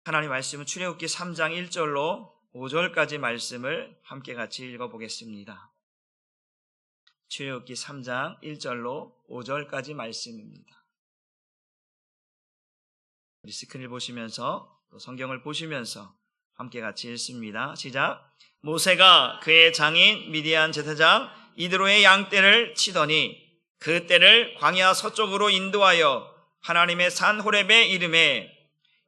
하나님 말씀은 출애굽기 3장 1절로 5절까지 말씀을 함께 같이 읽어보겠습니다. 출애굽기 3장 1절로 5절까지 말씀입니다. 우리 스크린을 보시면서 또 성경을 보시면서 함께 같이 읽습니다. 시작. 모세가 그의 장인 미디안 제사장 이드로의 양떼를 치더니 그 떼를 광야 서쪽으로 인도하여 하나님의 산 호렙에 이르매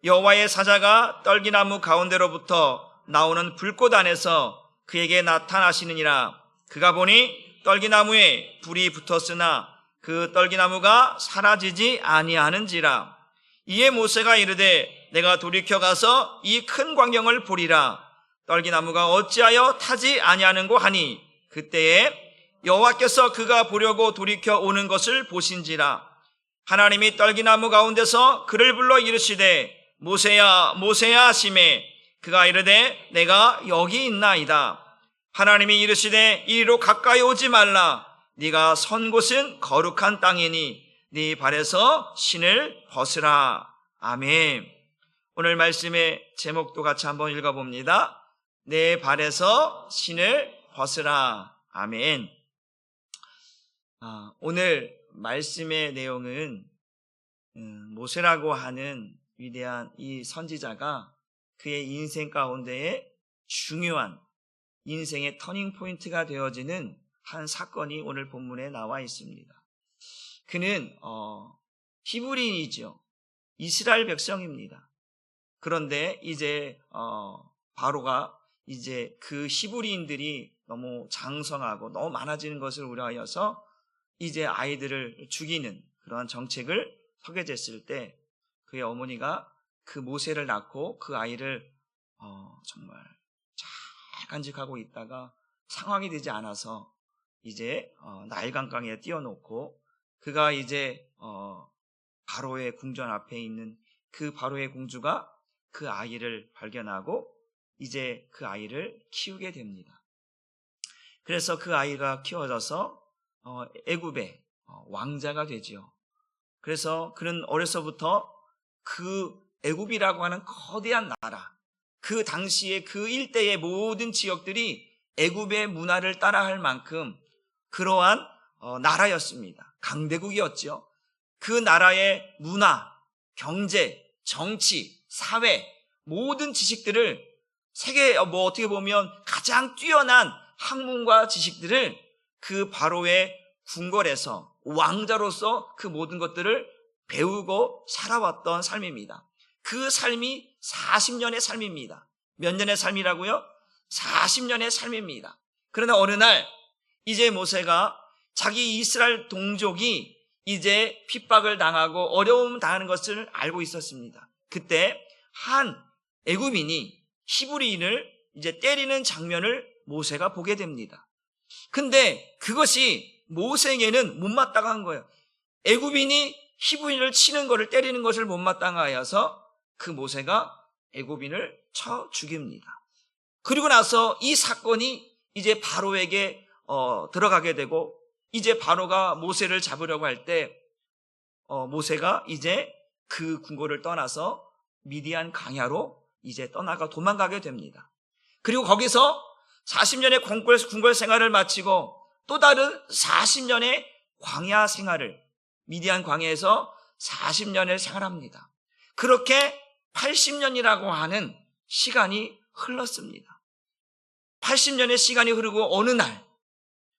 여호와의 사자가 떨기나무 가운데로부터 나오는 불꽃 안에서 그에게 나타나시느니라. 그가 보니 떨기나무에 불이 붙었으나 그 떨기나무가 사라지지 아니하는지라. 이에 모세가 이르되 내가 돌이켜 가서 이 큰 광경을 보리라. 떨기나무가 어찌하여 타지 아니하는고 하니 그때에 여호와께서 그가 보려고 돌이켜 오는 것을 보신지라. 하나님이 떨기나무 가운데서 그를 불러 이르시되 모세야 모세야 하시매 그가 이르되 내가 여기 있나이다. 하나님이 이르시되 이리로 가까이 오지 말라. 네가 선 곳은 거룩한 땅이니 네 발에서 신을 벗으라. 아멘. 오늘 말씀의 제목도 같이 한번 읽어봅니다. 내 발에서 신을 벗으라. 아멘. 오늘 말씀의 내용은 모세라고 하는 위대한 이 선지자가 그의 인생 가운데에 중요한 인생의 터닝 포인트가 되어지는 한 사건이 오늘 본문에 나와 있습니다. 그는 히브리인이죠. 이스라엘 백성입니다. 그런데 이제 바로가 이제 그 히브리인들이 너무 장성하고 너무 많아지는 것을 우려하여서 이제 아이들을 죽이는 그러한 정책을 서게 됐을 때 그의 어머니가 그 모세를 낳고 그 아이를 정말 잘 간직하고 있다가 상황이 되지 않아서 이제 나일강강에 띄워놓고 그가 이제 바로의 궁전 앞에 있는 그 바로의 공주가 그 아이를 발견하고 이제 그 아이를 키우게 됩니다. 그래서 그 아이가 키워져서 애굽의 왕자가 되지요. 그래서 그는 어려서부터 그 애굽이라고 하는 거대한 나라, 그 당시에 그 일대의 모든 지역들이 애굽의 문화를 따라할 만큼 그러한 나라였습니다. 강대국이었죠. 그 나라의 문화, 경제, 정치, 사회 모든 지식들을 세계 어떻게 보면 가장 뛰어난 학문과 지식들을 그 바로의 궁궐에서 왕자로서 그 모든 것들을 배우고 살아왔던 삶입니다. 그 삶이 40년의 삶입니다. 몇 년의 삶이라고요? 40년의 삶입니다. 그러나 어느 날 이제 모세가 자기 이스라엘 동족이 이제 핍박을 당하고 어려움 당하는 것을 알고 있었습니다. 그때 한 애굽인이 히브리인을 이제 때리는 장면을 모세가 보게 됩니다. 근데 그것이 모세에게는 못마땅한 거예요. 애굽인이 히브리인을 치는 것을 때리는 것을 못마땅하여서 그 모세가 애굽인을 쳐 죽입니다. 그리고 나서 이 사건이 이제 바로에게 들어가게 되고 이제 바로가 모세를 잡으려고 할 때 모세가 이제 그 궁궐을 떠나서 미디안 광야로 이제 떠나가 도망가게 됩니다. 그리고 거기서 40년의 궁궐 생활을 마치고 또 다른 40년의 광야 생활을 미디안 광야에서 40년을 생활합니다. 그렇게 80년이라고 하는 시간이 흘렀습니다. 80년의 시간이 흐르고 어느 날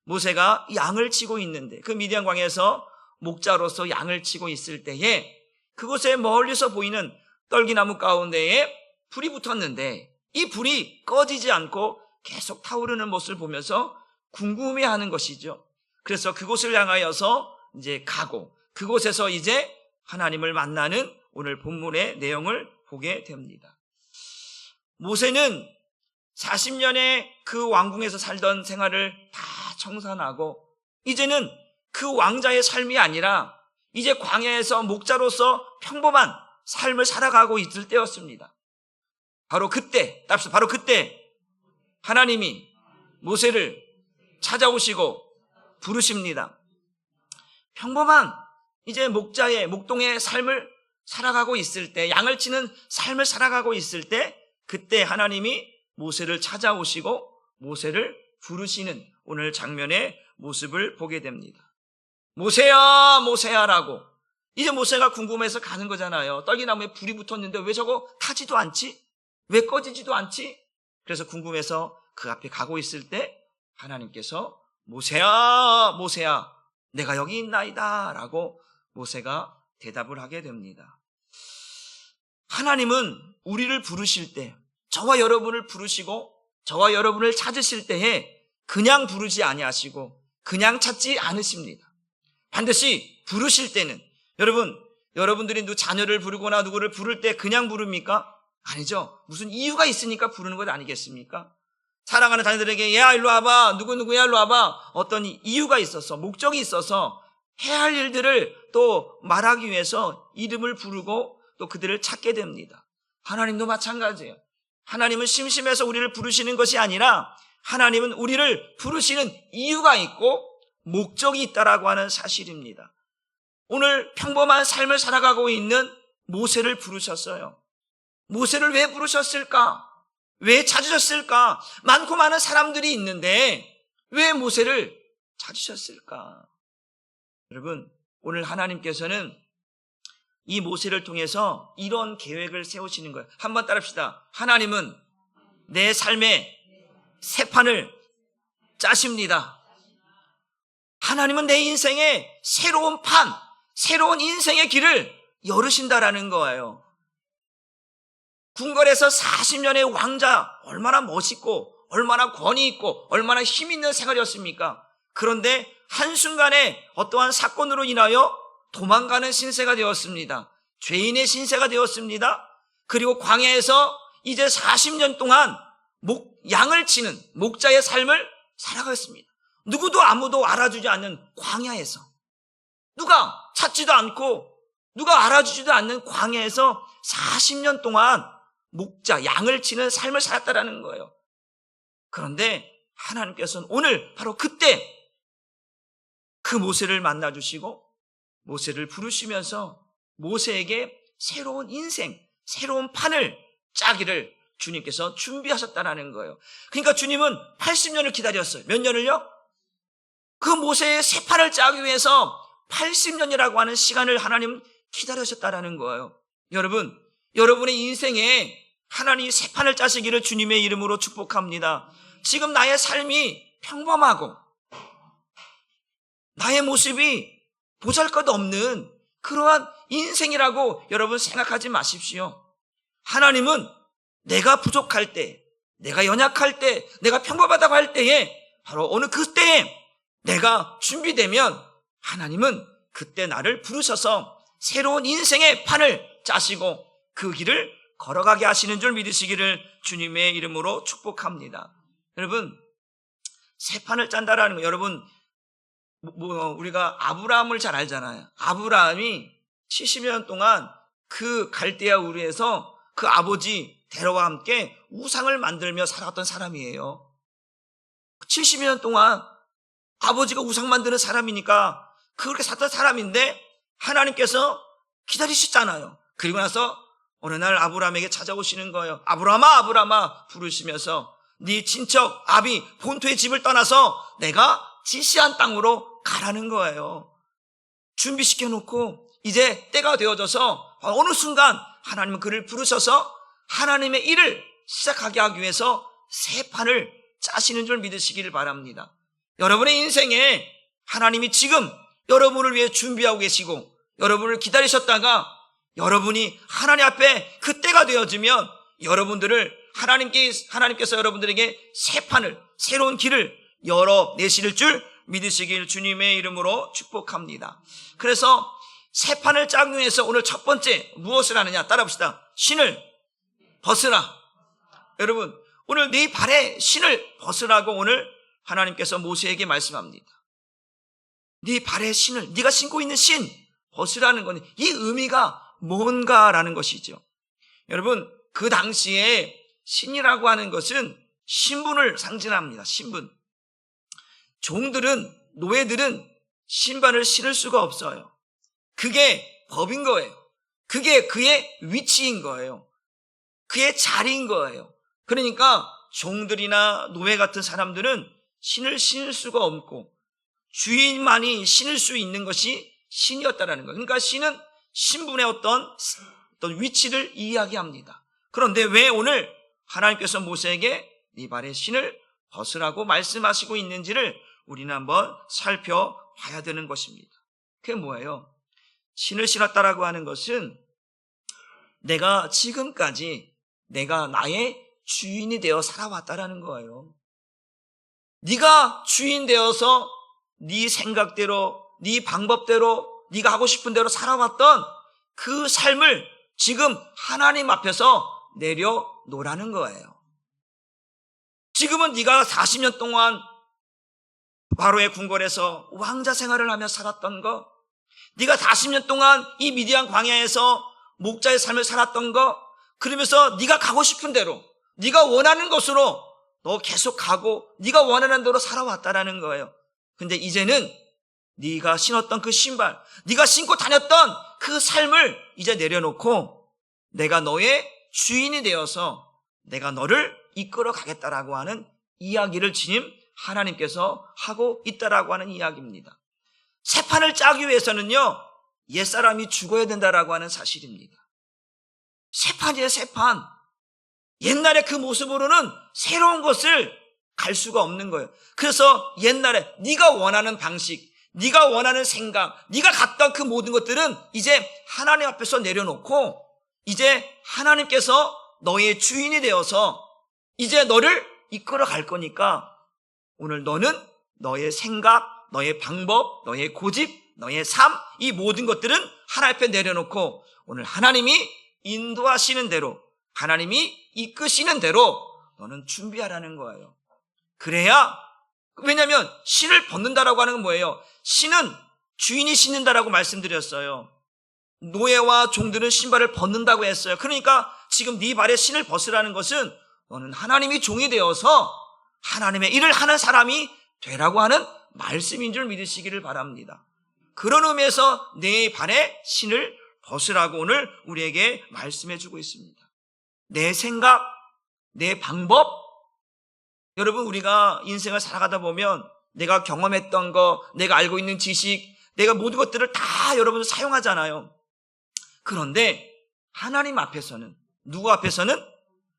모세가 양을 치고 있는데 그 미디안 광야에서 목자로서 양을 치고 있을 때에 그곳에 멀리서 보이는 떨기나무 가운데에 불이 붙었는데 이 불이 꺼지지 않고 계속 타오르는 모습을 보면서 궁금해하는 것이죠. 그래서 그곳을 향하여서 이제 가고 그곳에서 이제 하나님을 만나는 오늘 본문의 내용을 보게 됩니다. 모세는 40년의 그 왕궁에서 살던 생활을 다 청산하고 이제는 그 왕자의 삶이 아니라 이제 광야에서 목자로서 평범한 삶을 살아가고 있을 때였습니다. 바로 그때 하나님이 모세를 찾아오시고 부르십니다. 평범한 이제 목동의 삶을 살아가고 있을 때, 양을 치는 삶을 살아가고 있을 때, 그때 하나님이 모세를 찾아오시고 모세를 부르시는 오늘 장면의 모습을 보게 됩니다. 모세야, 모세야라고. 이제 모세가 궁금해서 가는 거잖아요. 떨기나무에 불이 붙었는데 왜 저거 타지도 않지? 왜 꺼지지도 않지? 그래서 궁금해서 그 앞에 가고 있을 때 하나님께서 모세야, 모세야, 내가 여기 있나이다 라고 모세가 대답을 하게 됩니다. 하나님은 우리를 부르실 때, 저와 여러분을 부르시고 저와 여러분을 찾으실 때에 그냥 부르지 아니하시고 그냥 찾지 않으십니다. 반드시 부르실 때는, 여러분들이 자녀를 부르거나 누구를 부를 때 그냥 부릅니까? 아니죠. 무슨 이유가 있으니까 부르는 것 아니겠습니까? 사랑하는 자녀들에게 야 일로 와봐, 누구야 일로 와봐, 어떤 이유가 있어서, 목적이 있어서 해야 할 일들을 또 말하기 위해서 이름을 부르고 또 그들을 찾게 됩니다. 하나님도 마찬가지예요. 하나님은 심심해서 우리를 부르시는 것이 아니라 하나님은 우리를 부르시는 이유가 있고 목적이 있다라고 하는 사실입니다. 오늘 평범한 삶을 살아가고 있는 모세를 부르셨어요. 모세를 왜 부르셨을까? 왜 찾으셨을까? 많고 많은 사람들이 있는데 왜 모세를 찾으셨을까? 여러분, 오늘 하나님께서는 이 모세를 통해서 이런 계획을 세우시는 거예요. 한번 따라합시다. 하나님은 내 삶의 새 판을 짜십니다. 하나님은 내 인생의 새로운 판, 새로운 인생의 길을 열으신다라는 거예요. 궁궐에서 40년의 왕자, 얼마나 멋있고 얼마나 권위 있고 얼마나 힘 있는 생활이었습니까? 그런데 한순간에 어떠한 사건으로 인하여 도망가는 신세가 되었습니다. 죄인의 신세가 되었습니다. 그리고 광야에서 이제 40년 동안 양을 치는 목자의 삶을 살아갔습니다. 누구도 아무도 알아주지 않는 광야에서, 누가 찾지도 않고 누가 알아주지도 않는 광야에서 40년 동안 목자, 양을 치는 삶을 살았다라는 거예요. 그런데 하나님께서는 오늘 바로 그때 그 모세를 만나주시고 모세를 부르시면서 모세에게 새로운 인생, 새로운 판을 짜기를 주님께서 준비하셨다는 거예요. 그러니까 주님은 80년을 기다렸어요. 몇 년을요? 그 모세의 새 판을 짜기 위해서 80년이라고 하는 시간을 하나님 기다리셨다는 거예요. 여러분, 여러분의 인생에 하나님이 새 판을 짜시기를 주님의 이름으로 축복합니다. 지금 나의 삶이 평범하고 나의 모습이 보잘것없는 그러한 인생이라고 여러분 생각하지 마십시오. 하나님은 내가 부족할 때, 내가 연약할 때, 내가 평범하다고 할 때에 바로 어느 그때에 내가 준비되면 하나님은 그때 나를 부르셔서 새로운 인생의 판을 짜시고 그 길을 걸어가게 하시는 줄 믿으시기를 주님의 이름으로 축복합니다. 여러분, 새 판을 짠다라는 거, 여러분 우리가 아브라함을 잘 알잖아요. 아브라함이 70년 동안 그 갈대아 우르에서 그 아버지 데라와 함께 우상을 만들며 살았던 사람이에요. 70년 동안 아버지가 우상 만드는 사람이니까 그렇게 살던 사람인데 하나님께서 기다리셨잖아요. 그리고 나서 어느 날 아브라함에게 찾아오시는 거예요. 아브라함아, 아브라함아 부르시면서 네 친척 아비 본토의 집을 떠나서 내가 지시한 땅으로 가라는 거예요. 준비시켜 놓고 이제 때가 되어져서 어느 순간 하나님은 그를 부르셔서 하나님의 일을 시작하게 하기 위해서 새 판을 짜시는 줄 믿으시기를 바랍니다. 여러분의 인생에 하나님이 지금 여러분을 위해 준비하고 계시고 여러분을 기다리셨다가 여러분이 하나님 앞에 그 때가 되어지면 여러분들을 하나님께서 여러분들에게 새 판을, 새로운 길을 열어내실 줄 믿으시길 주님의 이름으로 축복합니다. 그래서 새 판을 짜기 위해서 오늘 첫 번째 무엇을 하느냐 따라합시다. 신을 벗으라. 여러분, 오늘 네 발에 신을 벗으라고 오늘 하나님께서 모세에게 말씀합니다. 네 발에 신을, 네가 신고 있는 신 벗으라는 건 이 의미가 뭔가라는 것이죠. 여러분, 그 당시에 신이라고 하는 것은 신분을 상징합니다. 신분. 종들은, 노예들은 신발을 신을 수가 없어요. 그게 법인 거예요. 그게 그의 위치인 거예요. 그의 자리인 거예요. 그러니까 종들이나 노예 같은 사람들은 신을 신을 수가 없고 주인만이 신을 수 있는 것이 신이었다라는 거예요. 그러니까 신은 신분의 어떤 위치를 이야기합니다. 그런데 왜 오늘 하나님께서 모세에게 네 발에 신을 벗으라고 말씀하시고 있는지를 우리는 한번 살펴봐야 되는 것입니다. 그게 뭐예요? 신을 신었다라고 하는 것은 내가 지금까지 내가 나의 주인이 되어 살아왔다라는 거예요. 네가 주인 되어서 네 생각대로, 네 방법대로, 네가 하고 싶은 대로 살아왔던 그 삶을 지금 하나님 앞에서 내려놓으라는 거예요. 지금은 네가 40년 동안 바로의 궁궐에서 왕자 생활을 하며 살았던 거, 네가 40년 동안 이 미디안 광야에서 목자의 삶을 살았던 거, 그러면서 네가 가고 싶은 대로, 네가 원하는 곳으로 너 계속 가고 네가 원하는 대로 살아왔다라는 거예요. 근데 이제는 네가 신었던 그 신발, 네가 신고 다녔던 그 삶을 이제 내려놓고 내가 너의 주인이 되어서 내가 너를 이끌어 가겠다라고 하는 이야기를 주님 하나님께서 하고 있다라고 하는 이야기입니다. 새 판을 짜기 위해서는요, 옛사람이 죽어야 된다라고 하는 사실입니다. 새 판이에요, 새 판. 옛날의 그 모습으로는 새로운 것을 갈 수가 없는 거예요. 그래서 옛날에 네가 원하는 방식, 네가 원하는 생각, 네가 갔던 그 모든 것들은 이제 하나님 앞에서 내려놓고 이제 하나님께서 너의 주인이 되어서 이제 너를 이끌어 갈 거니까 오늘 너는 너의 생각, 너의 방법, 너의 고집, 너의 삶, 이 모든 것들은 하나님 앞에 내려놓고 오늘 하나님이 인도하시는 대로, 하나님이 이끄시는 대로 너는 준비하라는 거예요. 그래야, 왜냐하면 신을 벗는다라고 하는 건 뭐예요? 신은 주인이 신는다라고 말씀드렸어요. 노예와 종들은 신발을 벗는다고 했어요. 그러니까 지금 네 발에 신을 벗으라는 것은 너는 하나님이 종이 되어서 하나님의 일을 하는 사람이 되라고 하는 말씀인 줄 믿으시기를 바랍니다. 그런 의미에서 내 발에 신을 벗으라고 오늘 우리에게 말씀해 주고 있습니다. 내 생각, 내 방법, 여러분 우리가 인생을 살아가다 보면 내가 경험했던 거, 내가 알고 있는 지식, 내가 모든 것들을 다 여러분 사용하잖아요. 그런데 하나님 앞에서는, 누구 앞에서는?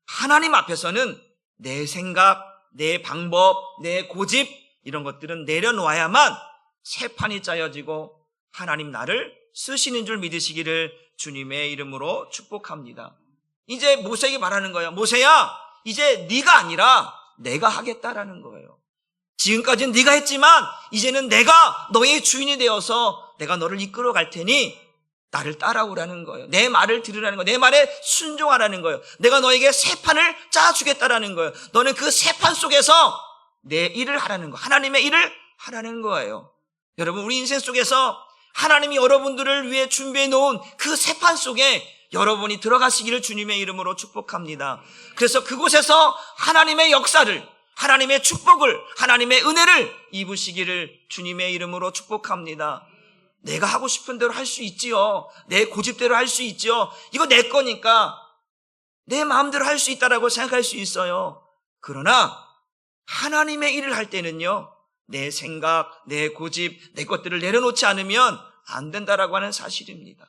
하나님 앞에서는 내 생각, 내 방법, 내 고집 이런 것들은 내려놓아야만 새 판이 짜여지고 하나님 나를 쓰시는 줄 믿으시기를 주님의 이름으로 축복합니다. 이제 모세에게 말하는 거예요. 모세야, 이제 네가 아니라 내가 하겠다라는 거예요. 지금까지는 네가 했지만 이제는 내가 너의 주인이 되어서 내가 너를 이끌어 갈 테니 나를 따라오라는 거예요. 내 말을 들으라는 거예요. 내 말에 순종하라는 거예요. 내가 너에게 새 판을 짜주겠다라는 거예요. 너는 그 새 판 속에서 내 일을 하라는 거예요. 하나님의 일을 하라는 거예요. 여러분 우리 인생 속에서 하나님이 여러분들을 위해 준비해 놓은 그 새 판 속에 여러분이 들어가시기를 주님의 이름으로 축복합니다. 그래서 그곳에서 하나님의 역사를, 하나님의 축복을, 하나님의 은혜를 입으시기를 주님의 이름으로 축복합니다. 내가 하고 싶은 대로 할 수 있지요. 내 고집대로 할 수 있지요. 이거 내 거니까 내 마음대로 할 수 있다라고 생각할 수 있어요. 그러나 하나님의 일을 할 때는요, 내 생각, 내 고집, 내 것들을 내려놓지 않으면 안 된다라고 하는 사실입니다.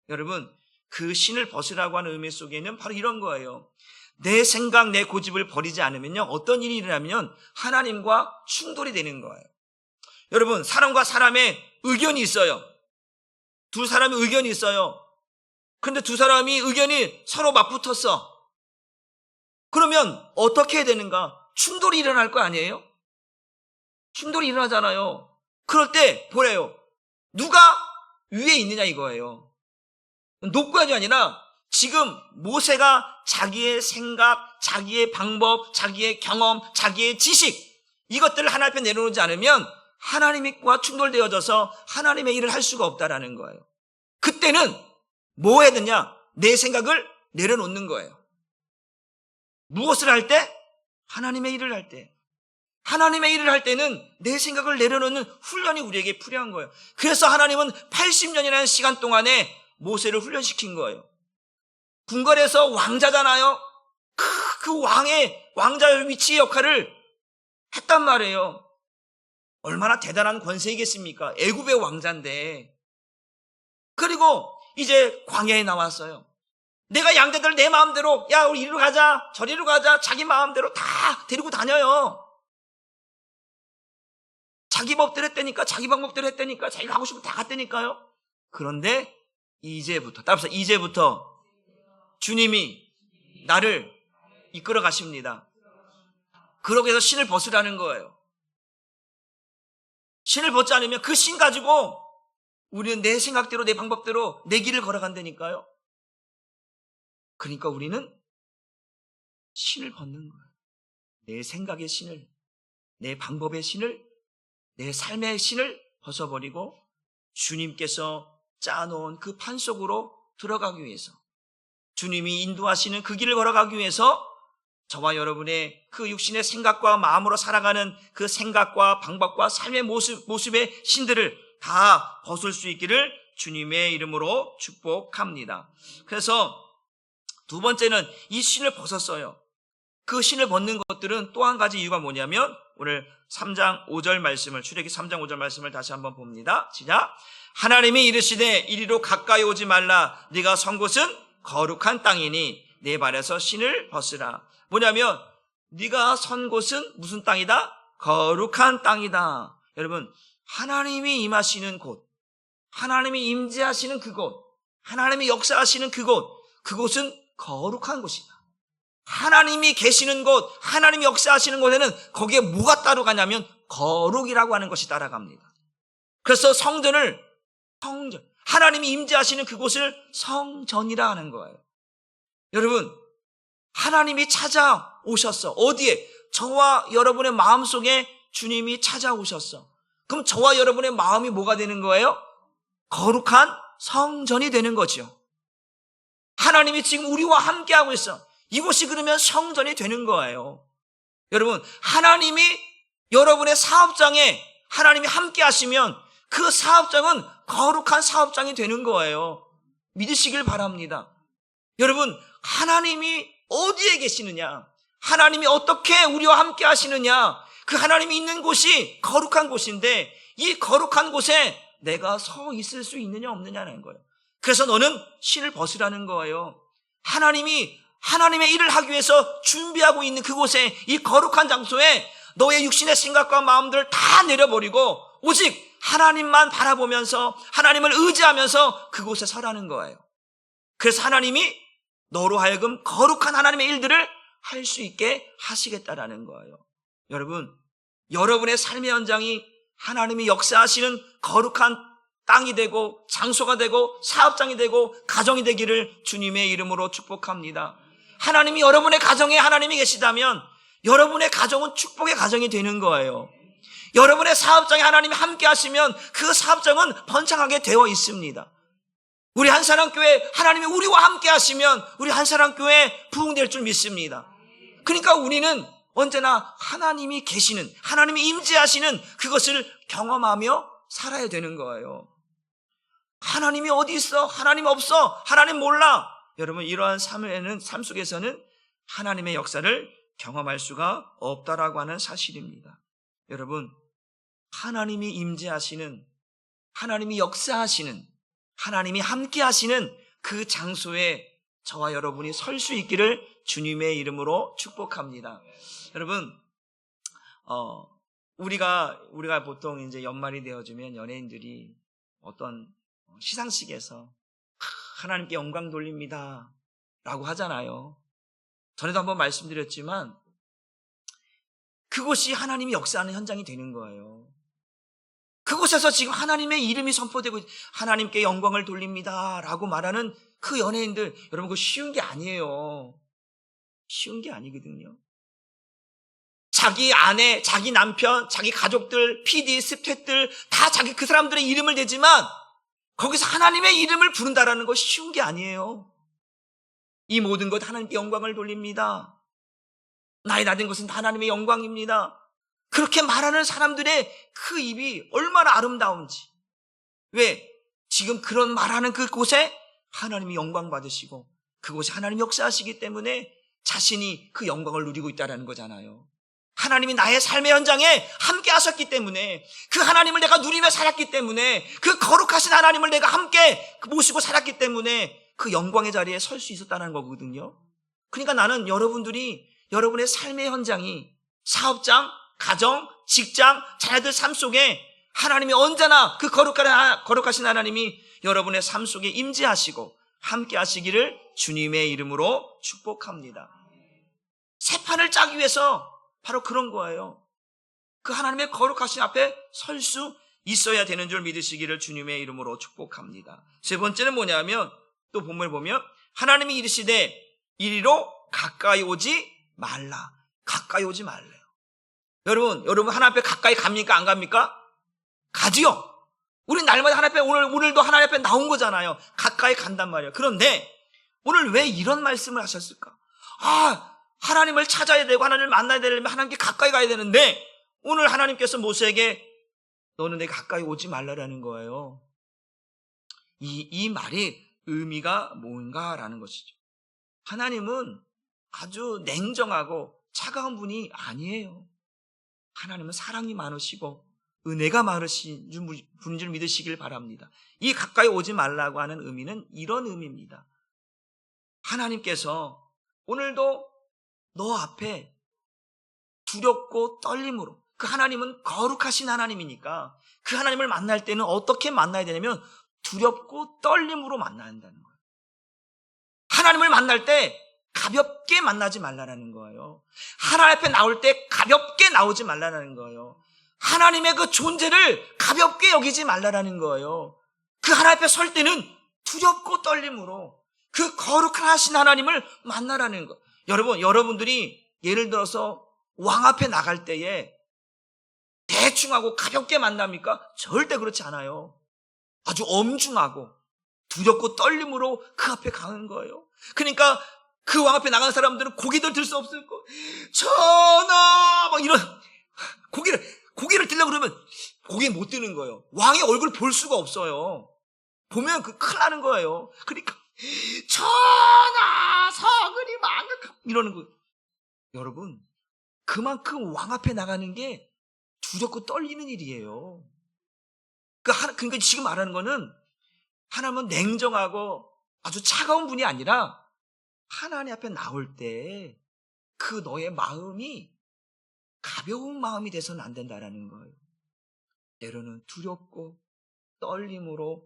여러분, 그 신을 벗으라고 하는 의미 속에는 바로 이런 거예요. 내 생각, 내 고집을 버리지 않으면요, 어떤 일이 일어나면 하나님과 충돌이 되는 거예요. 여러분, 사람과 사람의 의견이 있어요. 두 사람의 의견이 있어요. 그런데 두 사람이 의견이 서로 맞붙었어. 그러면 어떻게 해야 되는가? 충돌이 일어날 거 아니에요? 충돌이 일어나잖아요. 그럴 때 뭐래요? 누가 위에 있느냐 이거예요. 높고야지 아니라 지금 모세가 자기의 생각, 자기의 방법, 자기의 경험, 자기의 지식 이것들을 하나님 앞에 내려놓지 않으면 하나님과 충돌되어져서 하나님의 일을 할 수가 없다라는 거예요. 그때는 뭐 해야 되냐? 내 생각을 내려놓는 거예요. 무엇을 할 때? 하나님의 일을 할 때. 하나님의 일을 할 때는 내 생각을 내려놓는 훈련이 우리에게 필요한 거예요. 그래서 하나님은 80년이라는 시간 동안에 모세를 훈련시킨 거예요. 궁궐에서 왕자잖아요. 그 왕자 위치의 역할을 했단 말이에요. 얼마나 대단한 권세이겠습니까? 애굽의 왕자인데. 그리고 이제 광야에 나왔어요. 내가 양떼들 내 마음대로, 야 우리 이리로 가자 저리로 가자, 자기 마음대로 다 데리고 다녀요. 자기 법대로 했다니까, 자기 방법대로 했다니까, 자기가 하고 싶으면 다 갔다니까요. 그런데 이제부터, 따라서 이제부터 주님이 나를 이끌어 가십니다. 그러기 위해서 신을 벗으라는 거예요. 신을 벗지 않으면 그 신 가지고 우리는 내 생각대로, 내 방법대로 내 길을 걸어간다니까요. 그러니까 우리는 신을 벗는 거예요. 내 생각의 신을, 내 방법의 신을, 내 삶의 신을 벗어버리고 주님께서 짜놓은 그 판 속으로 들어가기 위해서, 주님이 인도하시는 그 길을 걸어가기 위해서 저와 여러분의 그 육신의 생각과 마음으로 살아가는 그 생각과 방법과 삶의 모습의 신들을 다 벗을 수 있기를 주님의 이름으로 축복합니다. 그래서 두 번째는 이 신을 벗었어요. 그 신을 벗는 것들은 또 한 가지 이유가 뭐냐면, 오늘 3장 5절 말씀을, 출애굽기 3장 5절 말씀을 다시 한번 봅니다. 시작. 하나님이 이르시되 이리로 가까이 오지 말라. 네가 선 곳은 거룩한 땅이니 내 발에서 신을 벗으라. 뭐냐면 네가 선 곳은 무슨 땅이다? 거룩한 땅이다. 여러분, 하나님이 임하시는 곳, 하나님이 임재하시는 그곳, 하나님이 역사하시는 그곳은 거룩한 곳이다. 하나님이 계시는 곳, 하나님이 역사하시는 곳에는 거기에 뭐가 따라가냐면 거룩이라고 하는 것이 따라갑니다. 그래서 성전, 하나님이 임재하시는 그곳을 성전이라 하는 거예요. 여러분, 하나님이 찾아오셨어. 어디에? 저와 여러분의 마음속에 주님이 찾아오셨어. 그럼 저와 여러분의 마음이 뭐가 되는 거예요? 거룩한 성전이 되는 거죠. 하나님이 지금 우리와 함께하고 있어. 이곳이 그러면 성전이 되는 거예요. 여러분, 하나님이 여러분의 사업장에 하나님이 함께 하시면 그 사업장은 거룩한 사업장이 되는 거예요. 믿으시길 바랍니다. 여러분, 하나님이 어디에 계시느냐, 하나님이 어떻게 우리와 함께 하시느냐, 그 하나님이 있는 곳이 거룩한 곳인데 이 거룩한 곳에 내가 서 있을 수 있느냐 없느냐는 거예요. 그래서 너는 신을 벗으라는 거예요. 하나님이 하나님의 일을 하기 위해서 준비하고 있는 그곳에, 이 거룩한 장소에 너의 육신의 생각과 마음들을 다 내려버리고 오직 하나님만 바라보면서 하나님을 의지하면서 그곳에 서라는 거예요. 그래서 하나님이 너로 하여금 거룩한 하나님의 일들을 할 수 있게 하시겠다라는 거예요. 여러분, 여러분의 삶의 현장이 하나님이 역사하시는 거룩한 땅이 되고 장소가 되고 사업장이 되고 가정이 되기를 주님의 이름으로 축복합니다. 하나님이 여러분의 가정에 하나님이 계시다면 여러분의 가정은 축복의 가정이 되는 거예요. 여러분의 사업장에 하나님이 함께 하시면 그 사업장은 번창하게 되어 있습니다. 우리 한사랑교회 하나님이 우리와 함께 하시면 우리 한사랑교회 부흥될 줄 믿습니다. 그러니까 우리는 언제나 하나님이 계시는, 하나님이 임재하시는 그것을 경험하며 살아야 되는 거예요. 하나님이 어디 있어? 하나님 없어? 하나님 몰라? 여러분, 이러한 삶 속에서는 하나님의 역사를 경험할 수가 없다라고 하는 사실입니다. 여러분, 하나님이 임재하시는, 하나님이 역사하시는, 하나님이 함께 하시는 그 장소에 저와 여러분이 설 수 있기를 주님의 이름으로 축복합니다. 여러분, 우리가 보통 이제 연말이 되어지면 연예인들이 어떤 시상식에서 하나님께 영광 돌립니다 라고 하잖아요. 전에도 한번 말씀드렸지만 그곳이 하나님이 역사하는 현장이 되는 거예요. 그곳에서 지금 하나님의 이름이 선포되고 하나님께 영광을 돌립니다 라고 말하는 그 연예인들, 여러분, 그거 쉬운 게 아니에요. 쉬운 게 아니거든요. 자기 아내, 자기 남편, 자기 가족들, PD, 스태프들 다 자기 그 사람들의 이름을 대지만 거기서 하나님의 이름을 부른다라는 거 쉬운 게 아니에요. 이 모든 것 하나님께 영광을 돌립니다. 나의 나된 것은 하나님의 영광입니다. 그렇게 말하는 사람들의 그 입이 얼마나 아름다운지. 왜? 지금 그런 말하는 그곳에 하나님이 영광 받으시고 그곳이 하나님 역사하시기 때문에 자신이 그 영광을 누리고 있다는 거잖아요. 하나님이 나의 삶의 현장에 함께 하셨기 때문에, 그 하나님을 내가 누리며 살았기 때문에, 그 거룩하신 하나님을 내가 함께 모시고 살았기 때문에 그 영광의 자리에 설 수 있었다는 거거든요. 그러니까 나는 여러분들이 여러분의 삶의 현장이 사업장, 가정, 직장, 자녀들 삶 속에 하나님이 언제나 그 거룩하신 하나님이 여러분의 삶 속에 임재하시고 함께 하시기를 주님의 이름으로 축복합니다. 새 판을 짜기 위해서 바로 그런 거예요. 그 하나님의 거룩하신 앞에 설 수 있어야 되는 줄 믿으시기를 주님의 이름으로 축복합니다. 세 번째는 뭐냐면, 또 본문을 보면 하나님이 이르시되 이리로 가까이 오지 말라. 가까이 오지 말래요. 여러분 하나님 앞에 가까이 갑니까? 안 갑니까? 가지요. 우리 날마다 하나님 앞에, 오늘도 하나님 앞에 나온 거잖아요. 가까이 간단 말이에요. 그런데 오늘 왜 이런 말씀을 하셨을까? 하나님을 찾아야 되고 하나님을 만나야 되려면 하나님께 가까이 가야 되는데, 오늘 하나님께서 모세에게 너는 내 가까이 오지 말라라는 거예요. 이 말이 의미가 뭔가라는 것이죠. 하나님은 아주 냉정하고 차가운 분이 아니에요. 하나님은 사랑이 많으시고 은혜가 많으신 분인 줄 믿으시길 바랍니다. 이 가까이 오지 말라고 하는 의미는 이런 의미입니다. 하나님께서 오늘도 너 앞에 두렵고 떨림으로, 그 하나님은 거룩하신 하나님이니까 그 하나님을 만날 때는 어떻게 만나야 되냐면 두렵고 떨림으로 만나야 한다는 거예요. 하나님을 만날 때 가볍게 만나지 말라는 거예요. 하나님 앞에 나올 때 가볍게 나오지 말라는 거예요. 하나님의 그 존재를 가볍게 여기지 말라는 거예요. 그 하나님 앞에 설 때는 두렵고 떨림으로 그 거룩하신 하나님을 만나라는 거. 여러분들이 예를 들어서 왕 앞에 나갈 때에 대충 하고 가볍게 만납니까? 절대 그렇지 않아요. 아주 엄중하고 두렵고 떨림으로 그 앞에 가는 거예요. 그러니까 그 왕 앞에 나가는 사람들은 고개도 들 수 없을 거. 전하! 막 이런, 고개를 들려고 그러면 고개 못 드는 거예요. 왕의 얼굴 볼 수가 없어요. 보면 큰일 나는 거예요. 그러니까, 전하! 서근이 망극! 이러는 거예요. 여러분, 그만큼 왕 앞에 나가는 게 두렵고 떨리는 일이에요. 그러니까 지금 말하는 거는 하나님은 냉정하고 아주 차가운 분이 아니라 하나님 앞에 나올 때 그 너의 마음이 가벼운 마음이 돼서는 안 된다라는 거예요. 때로는 두렵고 떨림으로,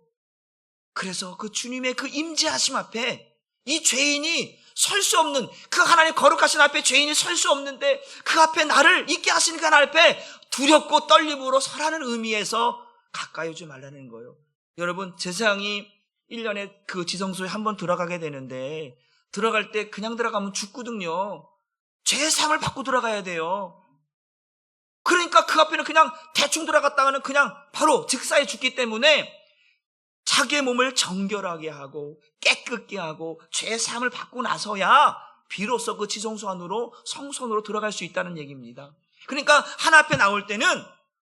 그래서 그 주님의 그 임재하심 앞에 이 죄인이 설 수 없는, 그 하나님 거룩하신 앞에 죄인이 설 수 없는데 그 앞에 나를 있게 하시는 그 하나님 앞에 두렵고 떨림으로 서라는 의미에서 가까이 오지 말라는 거예요. 여러분, 제사장이 1년에 그 지성소에 한번 들어가게 되는데, 들어갈 때 그냥 들어가면 죽거든요. 죄사함을 받고 들어가야 돼요. 그러니까 그 앞에는 그냥 대충 들어갔다가는 그냥 바로 즉사에 죽기 때문에 자기의 몸을 정결하게 하고 깨끗게 하고 죄사함을 받고 나서야 비로소 그 지성소 안으로, 성소로 들어갈 수 있다는 얘기입니다. 그러니까 하나 앞에 나올 때는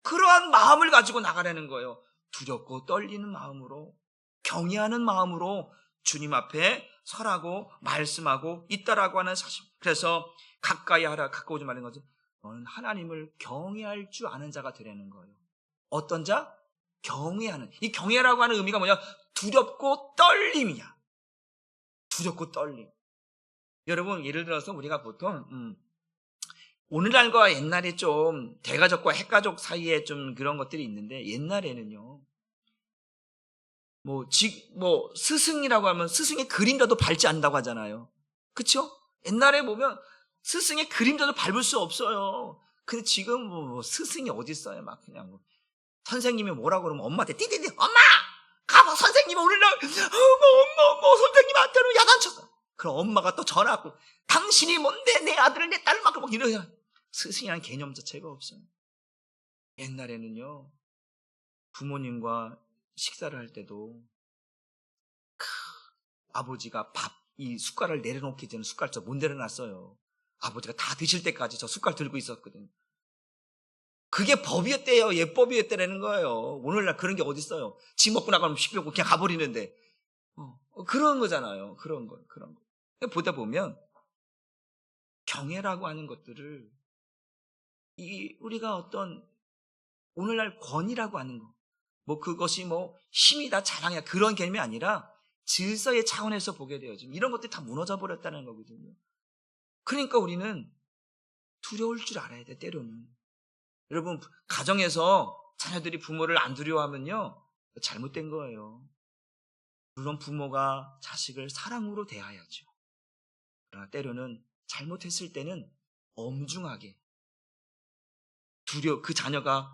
그러한 마음을 가지고 나가라는 거예요. 두렵고 떨리는 마음으로, 경외하는 마음으로 주님 앞에 설하고 말씀하고 있다라고 하는 사실. 그래서 가까이 하라, 가까이 오지 말라는 거죠. 너는 하나님을 경외할 줄 아는 자가 되라는 거예요. 어떤 자? 경외하는. 이 경외라고 하는 의미가 뭐냐? 두렵고 떨림이야. 두렵고 떨림. 여러분, 예를 들어서 우리가 보통 오늘날과 옛날에 좀 대가족과 핵가족 사이에 좀 그런 것들이 있는데, 옛날에는요, 스승이라고 하면 스승의 그림자도 밟지 않는다고 하잖아요. 그쵸? 옛날에 보면 스승의 그림자도 밟을 수 없어요. 근데 지금 스승이 어디 있어요? 막 그냥 선생님이 뭐라고 그러면 엄마한테 띠띠띠, 엄마! 가봐, 선생님이 오늘날, 엄마, 선생님한테는 야단쳤어. 그럼 엄마가 또 전화하고, 당신이 뭔데 내 아들을 내 딸을 막 이러냐. 스승이라는 개념 자체가 없어요. 옛날에는요, 부모님과 식사를 할 때도 아버지가 이 숟가락을 내려놓기 전에 숟가락 저 못 내려놨어요. 아버지가 다 드실 때까지 저 숟가락 들고 있었거든요. 그게 법이었대요. 예법이었다라는 거예요. 오늘날 그런 게 어딨어요. 집 먹고 나가면 시끄럽고 그냥 가버리는데, 그런 거잖아요. 그런 거. 보다 보면 경애라고 하는 것들을 우리가 어떤 오늘날 권위라고 하는 거, 그것이 힘이다, 자랑이다 그런 개념이 아니라 질서의 차원에서 보게 돼요. 지금 이런 것들이 다 무너져 버렸다는 거거든요. 그러니까 우리는 두려울 줄 알아야 돼. 때로는 여러분, 가정에서 자녀들이 부모를 안 두려워하면요 잘못된 거예요. 물론 부모가 자식을 사랑으로 대해야죠. 그러나 때로는 잘못했을 때는 엄중하게 그 자녀가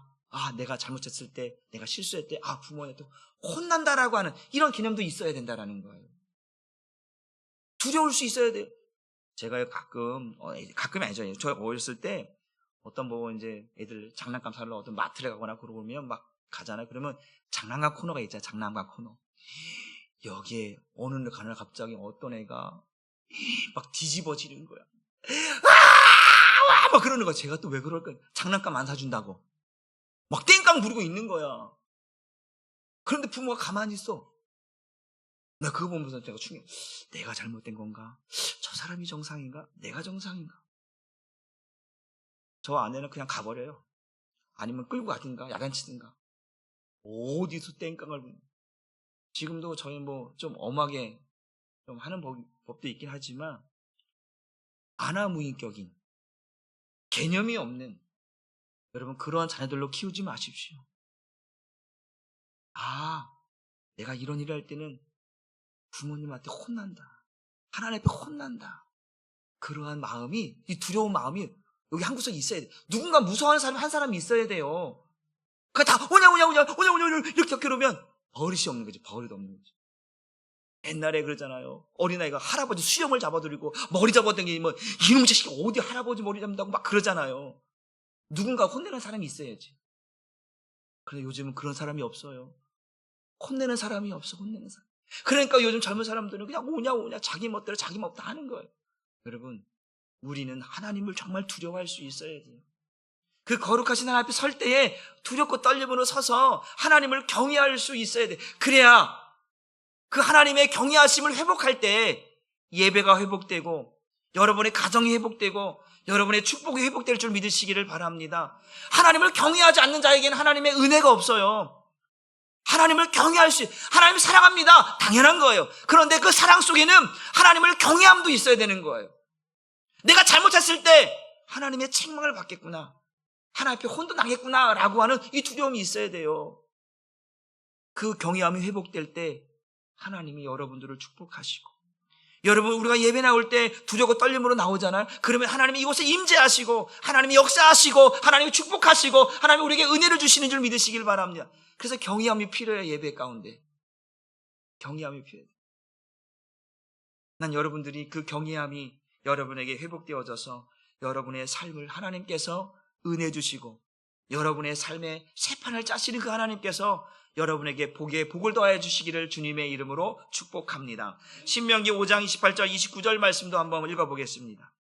내가 잘못했을 때, 내가 실수했을 때 부모한테 혼난다라고 하는 이런 개념도 있어야 된다라는 거예요. 두려울 수 있어야 돼요. 제가 가끔이 아니죠. 저 어렸을 때 어떤 이제 애들 장난감 사러 어떤 마트를 가거나 그러면 막 가잖아요. 그러면 장난감 코너가 있잖아요. 장난감 코너. 여기에 어느 날 가나 갑자기 어떤 애가 막 뒤집어지는 거야. 막 그러는 거야. 제가 또 왜 그럴까? 장난감 안 사준다고. 막 땡깡 부리고 있는 거야. 그런데 부모가 가만히 있어. 나 그거 보면서 제가 내가 잘못된 건가? 저 사람이 정상인가? 내가 정상인가? 저 아내는 그냥 가버려요. 아니면 끌고 가든가 야단치든가. 어디서 땡깡을 부리는. 지금도 저희 좀 엄하게 좀 하는 법도 있긴 하지만 아나무인격인 개념이 없는 여러분 그러한 자녀들로 키우지 마십시오. 내가 이런 일을 할 때는 부모님한테 혼난다. 하나님 앞에 혼난다. 그러한 마음이, 이 두려운 마음이 여기 한 구석에 있어야 돼. 누군가 무서워하는 사람이 한 사람이 있어야 돼요. 그게 다 오냐 이렇게 그러면 버릇이 없는 거지. 버릇 없는 거지. 옛날에 그러잖아요. 어린아이가 할아버지 수염을 잡아들이고 머리 잡아당기면 이놈 자식이 어디 할아버지 머리 잡는다고 막 그러잖아요. 누군가 혼내는 사람이 있어야지. 그런데 요즘은 그런 사람이 없어요. 혼내는 사람이 없어. 혼내는 사람. 그러니까 요즘 젊은 사람들은 그냥 오냐 자기 멋대로 자기 멋대로 하는 거예요. 여러분, 우리는 하나님을 정말 두려워할 수 있어야 돼요. 그 거룩하신 하나님 앞에 설 때에 두렵고 떨림으로 서서 하나님을 경외할 수 있어야 돼. 그래야 그 하나님의 경외하심을 회복할 때 예배가 회복되고 여러분의 가정이 회복되고 여러분의 축복이 회복될 줄 믿으시기를 바랍니다. 하나님을 경외하지 않는 자에게는 하나님의 은혜가 없어요. 하나님을 경외할 수, 하나님을 사랑합니다. 당연한 거예요. 그런데 그 사랑 속에는 하나님을 경외함도 있어야 되는 거예요. 내가 잘못했을 때 하나님의 책망을 받겠구나. 하나님 앞에 혼도 나겠구나 라고 하는 이 두려움이 있어야 돼요. 그 경외함이 회복될 때 하나님이 여러분들을 축복하시고 여러분 우리가 예배 나올 때 두렵고 떨림으로 나오잖아요. 그러면 하나님이 이곳에 임재하시고 하나님이 역사하시고 하나님이 축복하시고 하나님이 우리에게 은혜를 주시는 줄 믿으시길 바랍니다. 그래서 경외함이 필요해요. 예배 가운데 경외함이 필요해요. 난 여러분들이 그 경외함이 여러분에게 회복되어져서 여러분의 삶을 하나님께서 은혜 주시고 여러분의 삶의 새판을 짜시는 그 하나님께서 여러분에게 복을 더하여 주시기를 주님의 이름으로 축복합니다. 신명기 5장 28절 29절 말씀도 한번 읽어보겠습니다.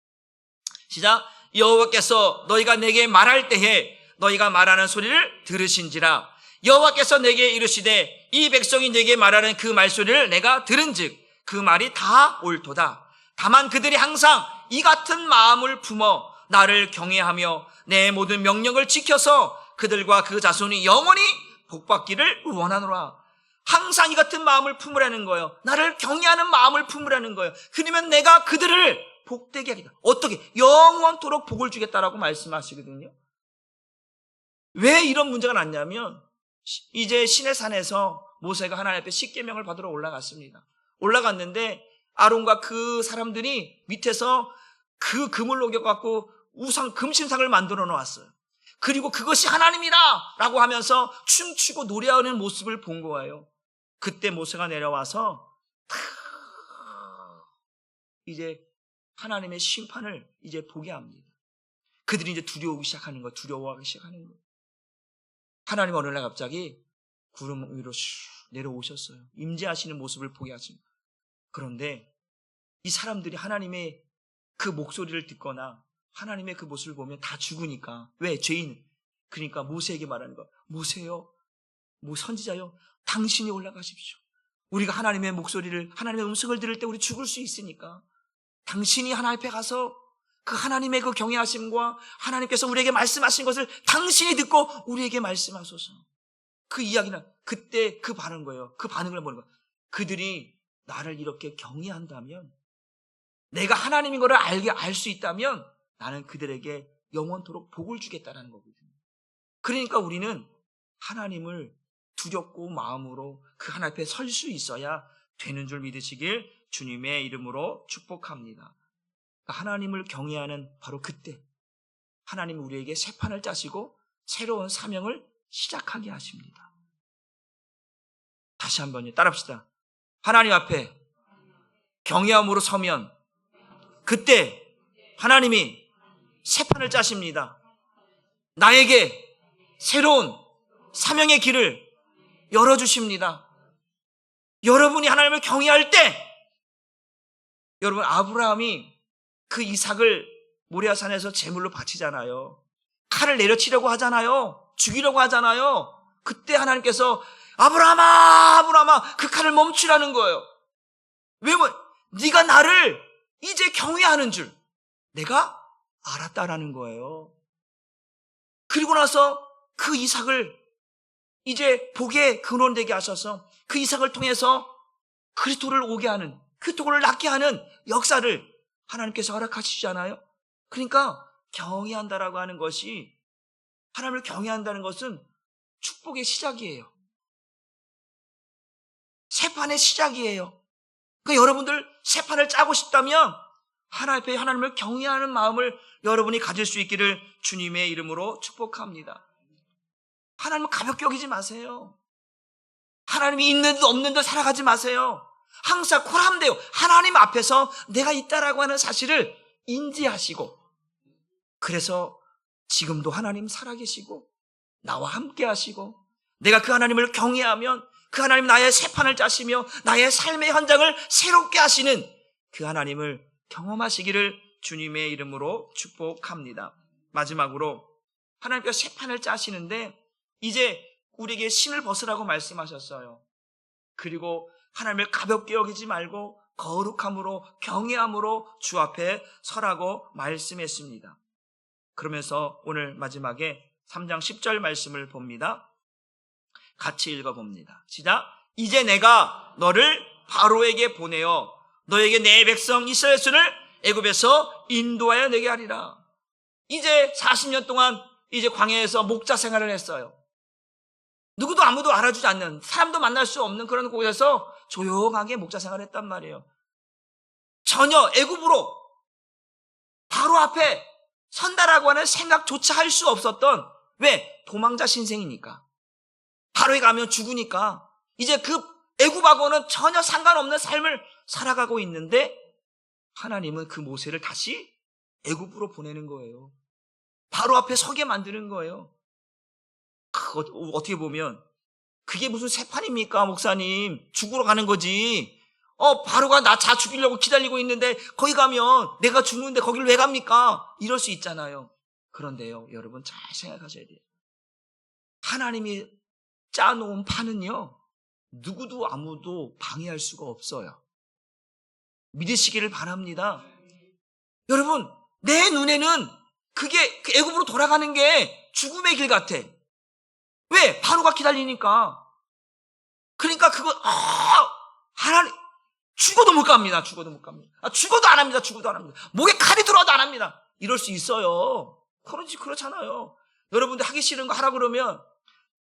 시작. 여호와께서 너희가 내게 말할 때에 너희가 말하는 소리를 들으신지라. 여호와께서 내게 이르시되 이 백성이 내게 말하는 그 말소리를 내가 들은즉 그 말이 다 옳도다. 다만 그들이 항상 이 같은 마음을 품어 나를 경외하며 내 모든 명령을 지켜서 그들과 그 자손이 영원히 복받기를 원하노라. 항상 이 같은 마음을 품으라는 거예요. 나를 경외하는 마음을 품으라는 거예요. 그러면 내가 그들을 복되게 하겠다. 어떻게? 영원토록 복을 주겠다라고 말씀하시거든요. 왜 이런 문제가 났냐면 이제 시내산에서 모세가 하나님 앞에 십계명을 받으러 올라갔습니다. 올라갔는데 아론과 그 사람들이 밑에서 그 금을 녹여갖고 우상 금신상을 만들어 놓았어요. 그리고 그것이 하나님이라 라고 하면서 춤추고 노래하는 모습을 본 거예요. 그때 모세가 내려와서 이제 하나님의 심판을 이제 보게 합니다. 그들이 이제 두려워하기 시작하는 거예요. 두려워하기 시작하는 거예요. 하나님 어느 날 갑자기 구름 위로 슉 내려오셨어요. 임재하시는 모습을 보게 하십니다. 그런데 이 사람들이 하나님의 그 목소리를 듣거나 하나님의 그 모습을 보면 다 죽으니까. 왜? 죄인. 그러니까 모세에게 말하는 거. 모세요. 선지자요. 당신이 올라가십시오. 우리가 하나님의 목소리를, 하나님의 음성을 들을 때 우리 죽을 수 있으니까 당신이 하나님 앞에 가서 그 하나님의 그 경외하심과 하나님께서 우리에게 말씀하신 것을 당신이 듣고 우리에게 말씀하소서. 그 이야기는 그때 그 반응인 거예요. 그 반응을 보는 거예요. 그들이 나를 이렇게 경외한다면, 내가 하나님인 것을 알 수 있다면 나는 그들에게 영원토록 복을 주겠다는 거거든요. 그러니까 우리는 하나님을 두렵고 마음으로 그 하나님 앞에 설 수 있어야 되는 줄 믿으시길 주님의 이름으로 축복합니다. 하나님을 경외하는 바로 그때 하나님이 우리에게 새 판을 짜시고 새로운 사명을 시작하게 하십니다. 다시 한번요, 따라합시다. 하나님 앞에 경외함으로 서면 그때 하나님이 새 판을 짜십니다. 나에게 새로운 사명의 길을 열어주십니다. 여러분이 하나님을 경외할 때, 여러분, 아브라함이 그 이삭을 모리아산에서 제물로 바치잖아요. 칼을 내려치려고 하잖아요. 죽이려고 하잖아요. 그때 하나님께서 아브라함아, 아브라함아, 그 칼을 멈추라는 거예요. 왜? 네가 나를 이제 경외하는 줄 내가 알았다라는 거예요. 그리고 나서 그 이삭을 이제 복의 근원 되게 하셔서 그 이삭을 통해서 그리스도를 오게 하는, 그리스도를 낳게 하는 역사를 하나님께서 허락하시잖아요. 그러니까 경외한다라고 하는 것이, 하나님을 경외한다는 것은 축복의 시작이에요. 새 판의 시작이에요. 그러니까 여러분들 새 판을 짜고 싶다면 하나님 앞에 하나님을 경외하는 마음을 여러분이 가질 수 있기를 주님의 이름으로 축복합니다. 하나님을 가볍게 여기지 마세요. 하나님이 있는 듯 없는 듯 살아가지 마세요. 항상 콜함되어 하나님 앞에서 내가 있다라고 하는 사실을 인지하시고, 그래서 지금도 하나님 살아계시고 나와 함께 하시고, 내가 그 하나님을 경외하면 그 하나님 나의 새 판을 짜시며 나의 삶의 현장을 새롭게 하시는 그 하나님을 경험하시기를 주님의 이름으로 축복합니다. 마지막으로 하나님께서 새 판을 짜시는데 이제 우리에게 신을 벗으라고 말씀하셨어요. 그리고 하나님을 가볍게 여기지 말고 거룩함으로 경외함으로 주 앞에 서라고 말씀했습니다. 그러면서 오늘 마지막에 3장 10절 말씀을 봅니다. 같이 읽어봅니다. 시작. 이제 내가 너를 바로에게 보내어 너에게 내 백성 이스라엘을 애굽에서 인도하여 내게 하리라. 이제 40년 동안 이제 광야에서 목자 생활을 했어요. 누구도 아무도 알아주지 않는, 사람도 만날 수 없는 그런 곳에서 조용하게 목자 생활을 했단 말이에요. 전혀 애굽으로 바로 앞에 선다라고 하는 생각조차 할 수 없었던, 왜? 도망자 신생이니까. 바로에 가면 죽으니까 이제 그 애굽하고는 전혀 상관없는 삶을 살아가고 있는데 하나님은 그 모세를 다시 애굽으로 보내는 거예요. 바로 앞에 서게 만드는 거예요. 어떻게 보면 그게 무슨 새판입니까, 목사님? 죽으러 가는 거지. 바로가 나 자 죽이려고 기다리고 있는데 거기 가면 내가 죽는데 거기를 왜 갑니까? 이럴 수 있잖아요. 그런데요, 여러분 잘 생각하셔야 돼요. 하나님이 짜놓은 판은요, 누구도 아무도 방해할 수가 없어요. 믿으시기를 바랍니다. 여러분, 내 눈에는 그게 애굽으로 돌아가는 게 죽음의 길 같아. 왜? 바로가 기다리니까. 그러니까 하나님, 죽어도 못 갑니다. 죽어도 못 갑니다. 죽어도 안 합니다. 죽어도 안 합니다. 목에 칼이 들어와도 안 합니다. 이럴 수 있어요. 그렇잖아요. 여러분들 하기 싫은 거 하라 그러면,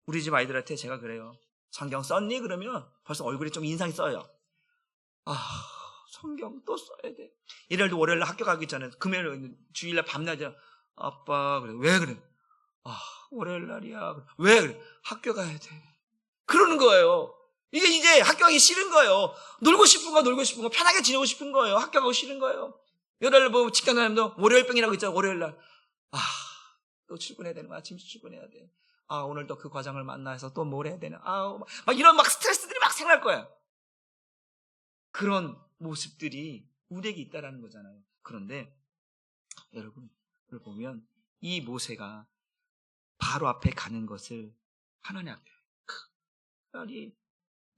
우리 집 아이들한테 제가 그래요. 성경 썼니? 그러면 벌써 얼굴이 좀 인상이 써요. 성경 또 써야 돼. 일요일도 월요일날 학교 가기 전에, 금요일, 주일날 밤낮에, 아빠, 그래. 왜 그래? 월요일날이야. 왜 그래? 학교 가야 돼. 그러는 거예요. 이게 이제 학교 가기 싫은 거예요. 놀고 싶은 거, 편하게 지내고 싶은 거예요. 학교 가고 싫은 거예요. 요날 직장 다니면서 월요일병이라고 있잖아요. 월요일날. 또 출근해야 되는 거야. 아침 출근해야 돼. 오늘 또 그 과장을 만나서 또 뭘 해야 되나. 막 이런 스트레스들이 막 생길 거야. 그런 모습들이 우리에게 있다라는 거잖아요. 그런데 여러분, 그걸 보면 이 모세가 바로 앞에 가는 것을 하나님 앞에,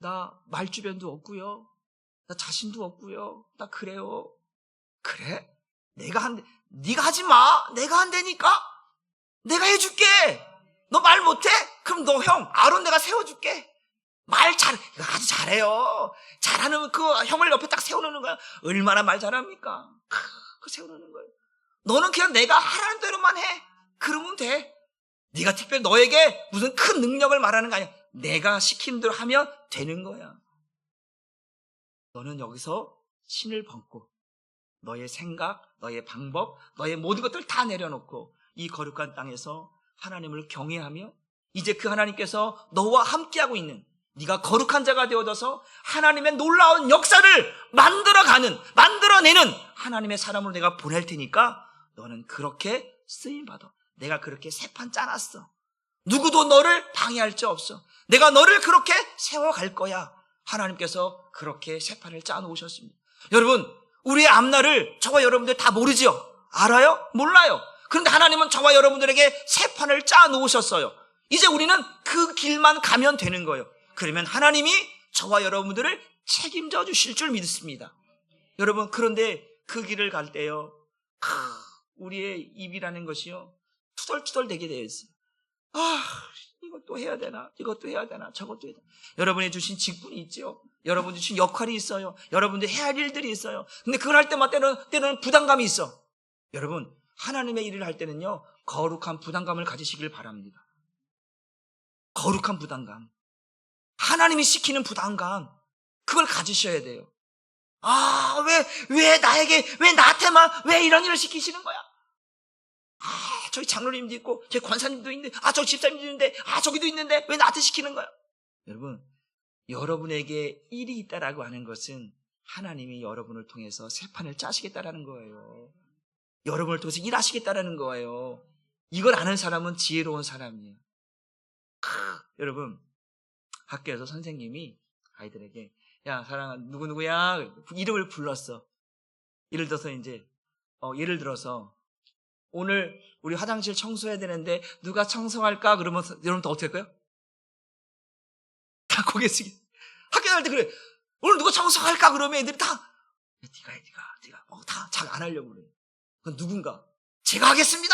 나 말주변도 없고요. 나 자신도 없고요. 나 그래요. 그래? 네가 하지 마. 내가 한다니까? 내가 해줄게. 너 말 못해? 그럼 너 형, 아론 내가 세워줄게. 아주 잘해요. 잘하는 그 형을 옆에 딱 세워놓는 거야. 얼마나 말 잘합니까? 그 세워놓는 거예요. 너는 그냥 내가 하라는 대로만 해. 그러면 돼. 네가 특별히 너에게 무슨 큰 능력을 말하는 거 아니야. 내가 시키는 대로 하면 되는 거야. 너는 여기서 신을 벗고 너의 생각, 너의 방법, 너의 모든 것들을 다 내려놓고 이 거룩한 땅에서 하나님을 경외하며 이제 그 하나님께서 너와 함께하고 있는 네가 거룩한 자가 되어져서 하나님의 놀라운 역사를 만들어내는 하나님의 사람으로 내가 보낼 테니까 너는 그렇게 쓰임받아. 내가 그렇게 새판 짜놨어. 누구도 너를 방해할 수 없어. 내가 너를 그렇게 세워갈 거야. 하나님께서 그렇게 새판을 짜놓으셨습니다. 여러분, 우리의 앞날을 저와 여러분들 다 모르죠? 알아요? 몰라요. 그런데 하나님은 저와 여러분들에게 새판을 짜놓으셨어요. 이제 우리는 그 길만 가면 되는 거예요. 그러면 하나님이 저와 여러분들을 책임져 주실 줄 믿습니다. 여러분, 그런데 그 길을 갈 때요, 우리의 입이라는 것이요, 투덜투덜 되게 되어 있어요. 이것도 해야 되나, 이것도 해야 되나, 저것도 해야 되나. 여러분이 주신 직분이 있죠. 여러분이 주신 역할이 있어요. 여러분들이 해야 할 일들이 있어요. 근데 그걸 할 때마다 때로는 부담감이 있어. 여러분, 하나님의 일을 할 때는요, 거룩한 부담감을 가지시길 바랍니다. 거룩한 부담감. 하나님이 시키는 부담감. 그걸 가지셔야 돼요. 왜 나한테만, 왜 이런 일을 시키시는 거야? 저기 장로님도 있고, 저기 권사님도 있는데, 저기 집사님도 있는데, 저기도 있는데, 왜 나한테 시키는 거야? 여러분, 여러분에게 일이 있다라고 하는 것은 하나님이 여러분을 통해서 새판을 짜시겠다라는 거예요. 여러분을 통해서 일하시겠다라는 거예요. 이걸 아는 사람은 지혜로운 사람이에요. 여러분, 학교에서 선생님이 아이들에게, 야, 사랑아, 누구누구야? 이름을 불렀어. 예를 들어서, 오늘 우리 화장실 청소해야 되는데 누가 청소할까? 그러면 여러분 어떻게 할까요? 다 고개 숙여. 학교 다닐 때 그래. 오늘 누가 청소할까? 그러면 애들이 다 네가 다 잘 안 하려고 그래. 그건 누군가 제가 하겠습니다.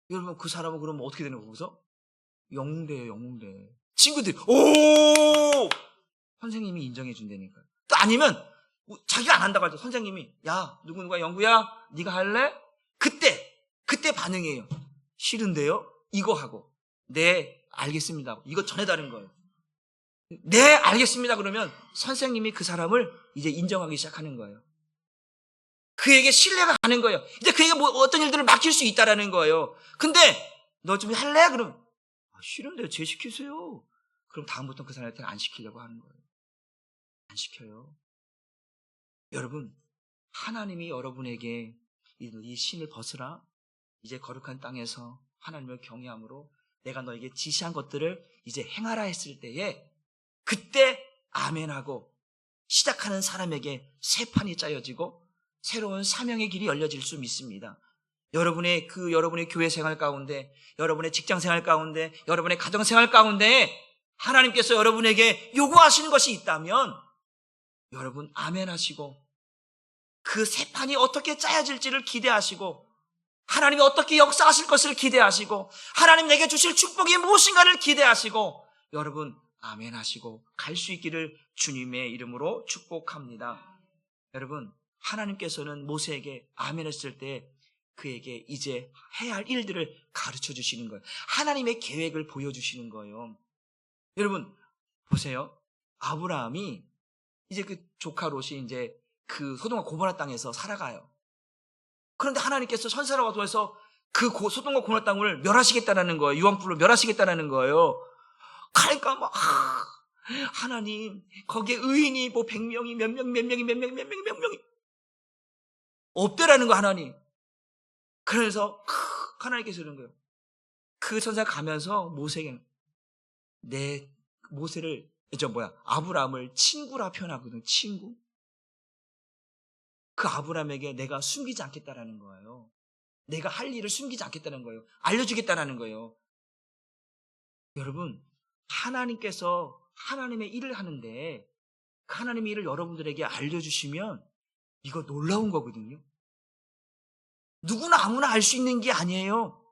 여러분, 그 사람은 그러면 어떻게 되는 거기서? 영웅대예요. 친구들이 선생님이 인정해 준다니까. 또 아니면 자기가 안 한다고 할 때 선생님이, 야, 누구누가 영구야, 네가 할래? 그때 반응이에요. 싫은데요? 이거 하고, 네, 알겠습니다. 이거 전해다는 거예요. 네, 알겠습니다. 그러면 선생님이 그 사람을 이제 인정하기 시작하는 거예요. 그에게 신뢰가 가는 거예요. 이제 그에게 어떤 일들을 맡길 수 있다라는 거예요. 근데 너 좀 할래? 그럼 싫은데요. 쟤 시키세요. 그럼 다음부터는 그 사람한테 안 시키려고 하는 거예요. 안 시켜요. 여러분, 하나님이 여러분에게 이 신을 벗으라. 이제 거룩한 땅에서 하나님을 경외함으로 내가 너에게 지시한 것들을 이제 행하라 했을 때에 그때 아멘하고 시작하는 사람에게 새 판이 짜여지고 새로운 사명의 길이 열려질 수 믿습니다. 여러분의 교회 생활 가운데, 여러분의 직장 생활 가운데, 여러분의 가정 생활 가운데 하나님께서 여러분에게 요구하시는 것이 있다면 여러분 아멘하시고 그 새 판이 어떻게 짜여질지를 기대하시고 하나님이 어떻게 역사하실 것을 기대하시고 하나님 내게 주실 축복이 무엇인가를 기대하시고 여러분 아멘하시고 갈 수 있기를 주님의 이름으로 축복합니다. 여러분, 하나님께서는 모세에게 아멘했을 때 그에게 이제 해야 할 일들을 가르쳐 주시는 거예요. 하나님의 계획을 보여주시는 거예요. 여러분 보세요. 아브라함이 이제 그 조카 롯이 이제 그 소돔과 고모라 땅에서 살아가요. 그런데 하나님께서 선사라고 통해서 그 소돔과 고모라 땅을 멸하시겠다는 거예요. 유황불로 멸하시겠다는 거예요. 그러니까 막 하나님 거기에 의인이 뭐 100명이 몇 명이 없대라는 거 하나님. 그래서 하나님께서 이런 거예요. 그 선사 가면서 모세에게 아브라함을 친구라 표현하거든. 친구. 그 아브라함에게 내가 숨기지 않겠다라는 거예요. 내가 할 일을 숨기지 않겠다는 거예요. 알려주겠다라는 거예요. 여러분, 하나님께서 하나님의 일을 하는데 그 하나님의 일을 여러분들에게 알려주시면 이거 놀라운 거거든요. 누구나 아무나 알 수 있는 게 아니에요.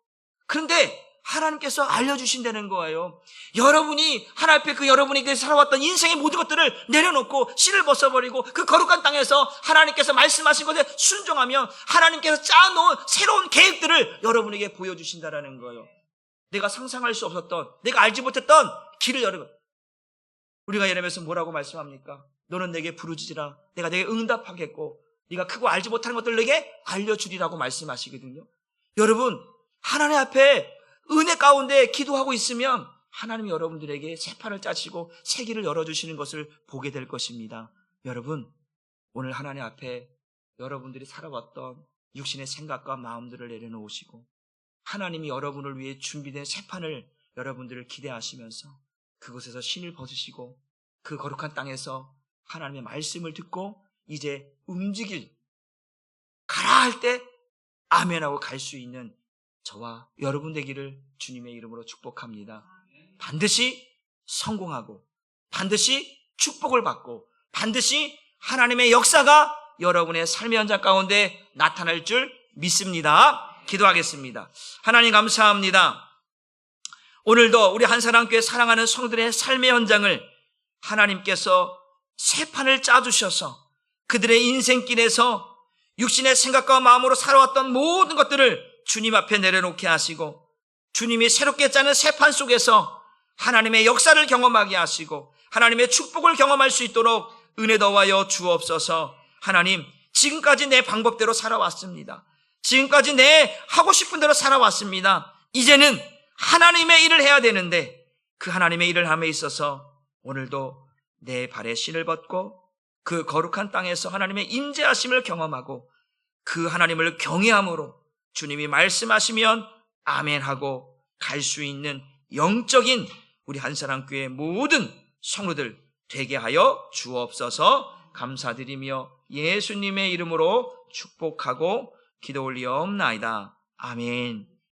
그런데 하나님께서 알려주신다는 거예요. 여러분이 하나님 앞에 그 여러분에게 살아왔던 인생의 모든 것들을 내려놓고 씨를 벗어버리고 그 거룩한 땅에서 하나님께서 말씀하신 것에 순종하면 하나님께서 짜놓은 새로운 계획들을 여러분에게 보여주신다는 거예요. 내가 상상할 수 없었던, 내가 알지 못했던 길을 여러분. 우리가 예레미야에서 뭐라고 말씀합니까? 너는 내게 부르짖으라. 내가 내게 응답하겠고 네가 크고 알지 못하는 것들을 내게 알려주리라고 말씀하시거든요. 여러분, 하나님 앞에 은혜 가운데 기도하고 있으면 하나님이 여러분들에게 새 판을 짜시고 새 길을 열어주시는 것을 보게 될 것입니다. 여러분, 오늘 하나님 앞에 여러분들이 살아왔던 육신의 생각과 마음들을 내려놓으시고 하나님이 여러분을 위해 준비된 새 판을 여러분들을 기대하시면서 그곳에서 신을 벗으시고 그 거룩한 땅에서 하나님의 말씀을 듣고 이제 움직일, 가라 할 때 아멘하고 갈 수 있는 저와 여러분 되기를 주님의 이름으로 축복합니다. 반드시 성공하고 반드시 축복을 받고 반드시 하나님의 역사가 여러분의 삶의 현장 가운데 나타날 줄 믿습니다. 기도하겠습니다. 하나님 감사합니다. 오늘도 우리 한사랑교회 사랑하는 성도들의 삶의 현장을 하나님께서 새 판을 짜주셔서 그들의 인생길에서 육신의 생각과 마음으로 살아왔던 모든 것들을 주님 앞에 내려놓게 하시고 주님이 새롭게 짜는 새 판 속에서 하나님의 역사를 경험하게 하시고 하나님의 축복을 경험할 수 있도록 은혜 더하여 주옵소서. 하나님, 지금까지 내 방법대로 살아왔습니다. 지금까지 내 하고 싶은 대로 살아왔습니다. 이제는 하나님의 일을 해야 되는데 그 하나님의 일을 함에 있어서 오늘도 내 발에 신을 벗고 그 거룩한 땅에서 하나님의 임재하심을 경험하고 그 하나님을 경외함으로 주님이 말씀하시면 아멘하고 갈 수 있는 영적인 우리 한사랑교회 모든 성도들 되게 하여 주옵소서. 감사드리며 예수님의 이름으로 축복하고 기도 올리옵나이다. 아멘.